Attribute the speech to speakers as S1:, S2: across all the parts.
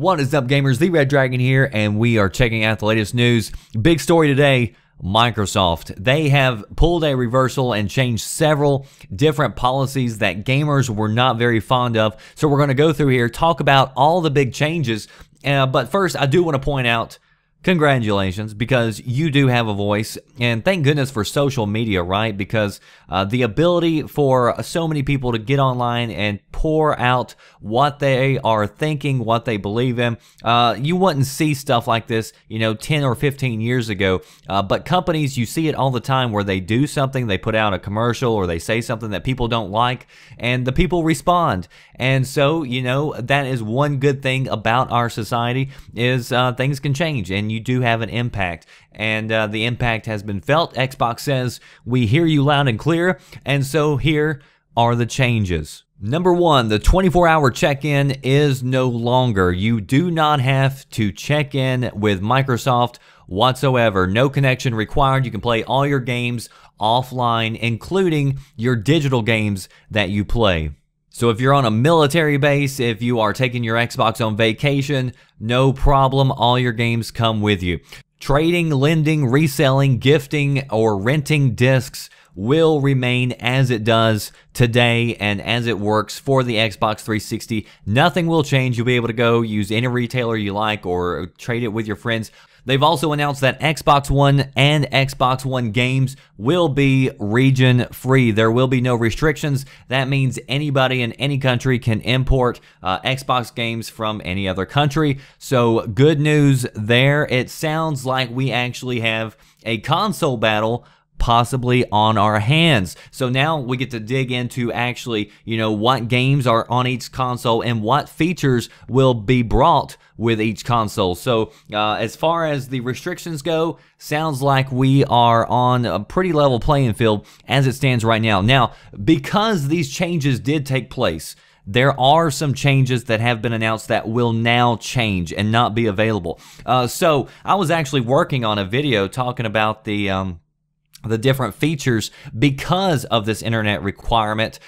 S1: What is up, gamers? The Red Dragon here, and we are checking out the latest news. Big story today, Microsoft. They have pulled a reversal and changed several different policies that gamers were not very fond of. So we're going to go through here, talk about all the big changes. But first, I do want to point out, congratulations, because you do have a voice, and thank goodness for social media, right? Because the ability for so many people to get online and pour out what they are thinking, what they believe in. You wouldn't see stuff like this, 10 or 15 years ago, but companies, you see it all the time where they do something, they put out a commercial or they say something that people don't like, and the people respond. And so, that is one good thing about our society is things can change, and you do have an impact, and the impact has been felt. Xbox says, we hear you loud and clear, and so here are the changes. Number one, the 24-hour check-in is no longer. You do not have to check in with Microsoft whatsoever. No connection required. You can play all your games offline, including your digital games that you play. So if you're on a military base, if you are taking your Xbox on vacation, no problem, all your games come with you. Trading, lending, reselling, gifting, or renting discs will remain as it does today and as it works for the Xbox 360. Nothing will change. You'll be able to go use any retailer you like or trade it with your friends. They've also announced that Xbox One and Xbox One games will be region-free. There will be no restrictions. That means anybody in any country can import Xbox games from any other country. So good news there. It sounds like we actually have a console battle possibly on our hands. So now we get to dig into actually, what games are on each console and what features will be brought with each console. So as far as the restrictions go, sounds like we are on a pretty level playing field as it stands right now. Now, because these changes did take place, there are some changes that have been announced that will now change and not be available. So I was actually working on a video talking about the different features because of this internet requirement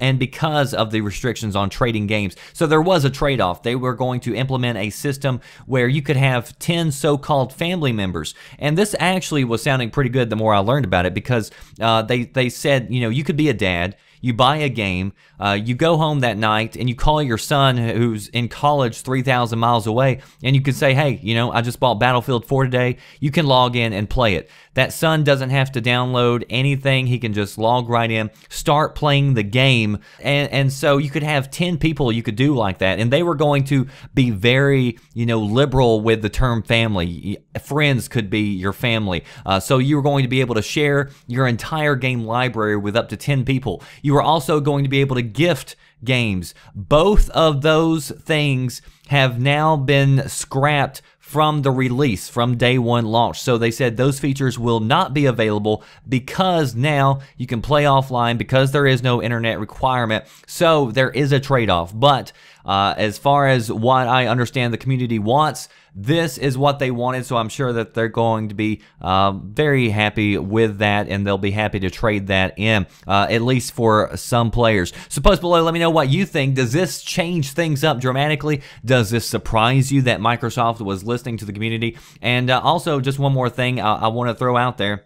S1: and because of the restrictions on trading games. So there was a trade-off. They were going to implement a system where you could have 10 so-called family members. And this actually was sounding pretty good the more I learned about it, because they said, you could be a dad, you buy a game, you go home that night and you call your son who's in college 3,000 miles away, and you can say, hey, I just bought Battlefield 4 today. You can log in and play it. That son doesn't have to download anything. He can just log right in, start playing the game. And so you could have 10 people you could do like that. And they were going to be very, liberal with the term family. Friends could be your family. So you were going to be able to share your entire game library with up to 10 people. You were also going to be able to gift games. Both of those things have now been scrapped from the release, from day one launch. So they said those features will not be available because now you can play offline because there is no internet requirement. So there is a trade-off. But as far as what I understand the community wants, this is what they wanted, so I'm sure that they're going to be very happy with that, and they'll be happy to trade that in, at least for some players. So post below, let me know what you think. Does this change things up dramatically? Does this surprise you that Microsoft was listening to the community? And also, just one more thing I want to throw out there.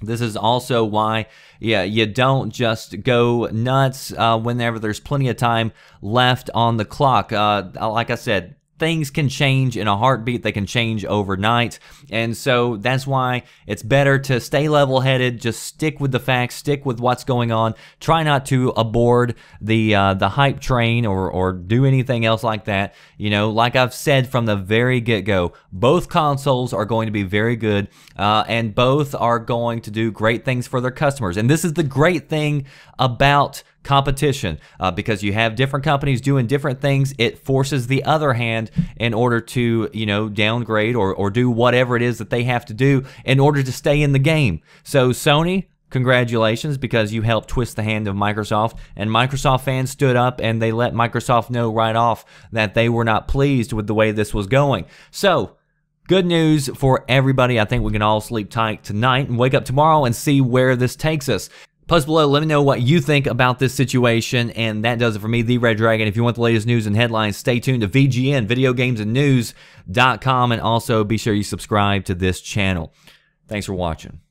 S1: This is also why, you don't just go nuts whenever there's plenty of time left on the clock. Like I said, things can change in a heartbeat. They can change overnight. And so that's why it's better to stay level-headed, just stick with the facts, stick with what's going on. Try not to aboard the hype train or do anything else like that. Like I've said from the very get-go, both consoles are going to be very good, and both are going to do great things for their customers. And this is the great thing about competition, because you have different companies doing different things. It forces the other hand in order to, downgrade or do whatever it is that they have to do in order to stay in the game. So Sony, congratulations, because you helped twist the hand of Microsoft, and Microsoft fans stood up and they let Microsoft know right off that they were not pleased with the way this was going. So good news for everybody. I think we can all sleep tight tonight and wake up tomorrow and see where this takes us. Post below, let me know what you think about this situation, and that does it for me, The Red Dragon. If you want the latest news and headlines, stay tuned to VGN, videogamesandnews.com, and also be sure you subscribe to this channel. Thanks for watching.